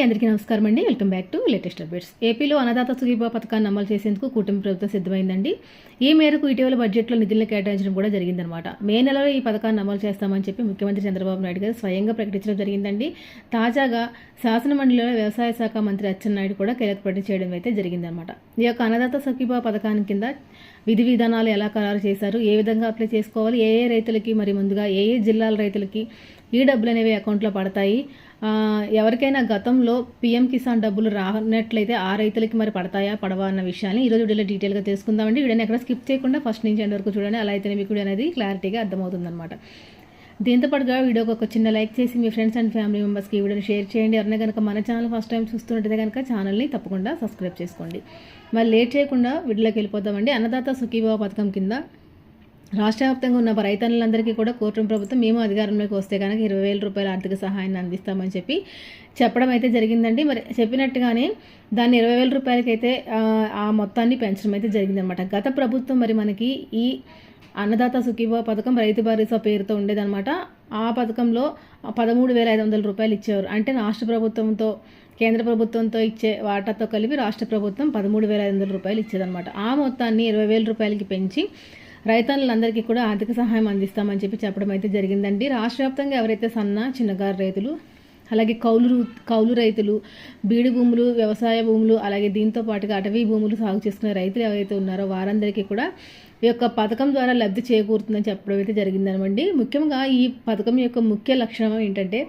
అందరికీ నమస్కారం అండి. Welcome back to latest updates. ఏపీలో అన్నదాత సుఖీభవ పథకాన్ని అమలు చేసేందుకు కూటమి ప్రభుత్వం సిద్ధమైందండి. ఈ మేరకు ఇటీవల బడ్జెట్లో నిధులను కేటాయించడం కూడా జరిగిందనమాట. మే నెలలో ఈ పథకాన్ని అమలు చేస్తామని చెప్పి ముఖ్యమంత్రి చంద్రబాబు నాయుడు గారు స్వయంగా ప్రకటించడం జరిగిందండి. తాజాగా శాసనమండలిలో వ్యవసాయ శాఖ మంత్రి అచ్చెన్నాయుడు కూడా కీలక ప్రకటన చేయడం అయితే జరిగిందనమాట. ఈ యొక్క అన్నదాత సుఖీభవ పథకాన్ని కింద విధి విధానాలు ఎలా ఖరారు చేశారు, ఏ విధంగా అప్లై చేసుకోవాలి, ఏ రైతులకి మరి ముందుగా ఏ జిల్లాల రైతులకి ఈ డబ్బులు అనేవి అకౌంట్లో పడతాయి, ఎవరికైనా గతంలో పీఎం కిసాన్ డబ్బులు రానట్లయితే ఆ రైతులకి మరి పడతాయా పడవా అన్న విషయాన్ని ఈరోజు వీడియోలో డీటెయిల్గా తెలుసుకుందామండి. వీడియోని ఎక్కడ స్కిప్ చేయకుండా ఫస్ట్ నుంచి ఎండ్ వరకు చూడండి. అలా అయితేనే మీకు అనేది క్లారిటీగా అర్థమవుతుందన్నమాట. దీంతో పాటుగా వీడియోకి ఒక చిన్న లైక్ చేసి మీ ఫ్రెండ్స్ అండ్ ఫ్యామిలీ మెంబర్స్కి ఈ వీడియోని షేర్ చేయండి. ఎవరైనా కనుక మన ఛానల్ ఫస్ట్ టైం చూస్తుంటే కనుక ఛానల్ని తప్పకుండా సబ్స్క్రైబ్ చేసుకోండి. మరి లేట్ చేయకుండా వీడియోలోకి వెళ్ళిపోతామండి. అన్నదాత సుఖీభవ పథకం కింద రాష్ట్ర వ్యాప్తంగా ఉన్న రైతన్నులందరికీ కూడా కూటమి ప్రభుత్వం మేము అధికారంలోకి వస్తే కనుక 20,000 రూపాయల ఆర్థిక సహాయాన్ని అందిస్తామని చెప్పడం అయితే జరిగిందండి. మరి చెప్పినట్టుగానే దాన్ని 20,000 రూపాయలకైతే ఆ మొత్తాన్ని పెంచడం అయితే జరిగిందనమాట. గత ప్రభుత్వం మరి మనకి ఈ అన్నదాత సుఖీభవ పథకం రైతు భరోసా పేరుతో ఉండేదన్నమాట. ఆ పథకంలో 13,500 రూపాయలు ఇచ్చేవారు. అంటే రాష్ట్ర ప్రభుత్వంతో కేంద్ర ప్రభుత్వంతో ఇచ్చే వాటాతో కలిపి రాష్ట్ర ప్రభుత్వం 13,500 రూపాయలు ఇచ్చేదన్నమాట. ఆ మొత్తాన్ని 20,000 రూపాయలకి పెంచి రైతన్నులందరికీ కూడా ఆర్థిక సహాయం అందిస్తామని చెప్పడం అయితే జరిగిందండి. రాష్ట్ర వ్యాప్తంగా ఎవరైతే సన్న చిన్నకారు రైతులు, అలాగే కౌలు రైతులు, బీడు భూములు, వ్యవసాయ భూములు, అలాగే దీంతో పాటుగా అటవీ భూములు సాగు చేసుకునే రైతులు ఎవరైతే ఉన్నారో వారందరికీ కూడా ఈ యొక్క పథకం ద్వారా లబ్ధి చేకూరుతుందని చెప్పడం అయితే జరిగిందనమండి. ముఖ్యంగా ఈ పథకం యొక్క ముఖ్య లక్షణం ఏంటంటే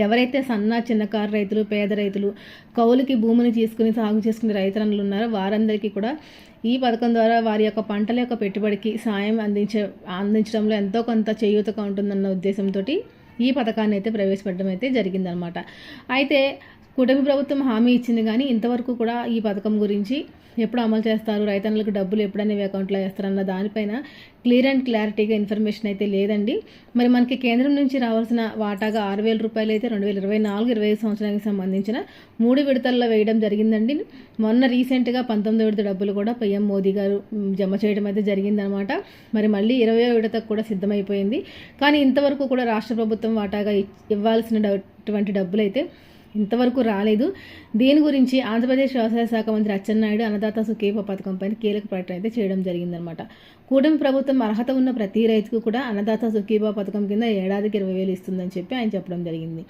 ఎవరైతే సన్న చిన్నకారు రైతులు, పేద రైతులు, కౌలుకి భూమిని తీసుకుని సాగు చేసుకునే రైతన్నులు ఉన్నారో వారందరికీ కూడా ఈ పథకం ద్వారా వారి యొక్క పంటల యొక్క పెట్టుబడికి సాయం అందించడంలో ఎంతో కొంత చేయూతగా ఉంటుందన్న ఉద్దేశంతో ఈ పథకాన్ని అయితే ప్రవేశపెట్టడం అయితే జరిగిందనమాట. అయితే కూటమి ప్రభుత్వం హామీ ఇచ్చింది కానీ ఇంతవరకు కూడా ఈ పథకం గురించి ఎప్పుడు అమలు చేస్తారు, రైతన్నులకు డబ్బులు ఎప్పుడనేవి అకౌంట్లో వేస్తారన్న దానిపైన క్లియర్ అండ్ క్లారిటీగా ఇన్ఫర్మేషన్ అయితే లేదండి. మరి మనకి కేంద్రం నుంచి రావాల్సిన వాటాగా 6,000 రూపాయలు అయితే 2024-25 సంవత్సరానికి సంబంధించిన 3 విడతల్లో వేయడం జరిగిందండి. మొన్న రీసెంట్గా 19వ విడత డబ్బులు కూడా పీఎం మోదీ గారు జమ చేయడం అయితే జరిగిందనమాట. మరి మళ్ళీ 20వ విడతకు కూడా సిద్ధమైపోయింది. కానీ ఇంతవరకు కూడా రాష్ట్ర ప్రభుత్వం వాటాగా ఇవ్వాల్సినటువంటి డబ్బులు అయితే ఇంతవరకు రాలేదు. దీని గురించి ఆంధ్రప్రదేశ్ వ్యవసాయ శాఖ మంత్రి అచ్చెన్నాయుడు అన్నదాత సుఖీభవ పథకం పైన కీలక ప్రకటన అయితే చేయడం జరిగిందనమాట. కూటమి ప్రభుత్వం అర్హత ఉన్న ప్రతి రైతుకు కూడా అన్నదాత సుఖీభవ పథకం కింద ఏడాదికి 20,000 ఇస్తుందని ఆయన చెప్పడం జరిగింది.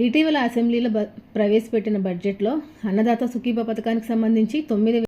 ఇటీవల అసెంబ్లీలో ప్రవేశపెట్టిన బడ్జెట్లో అన్నదాత సుఖీభవ పథకానికి సంబంధించి 9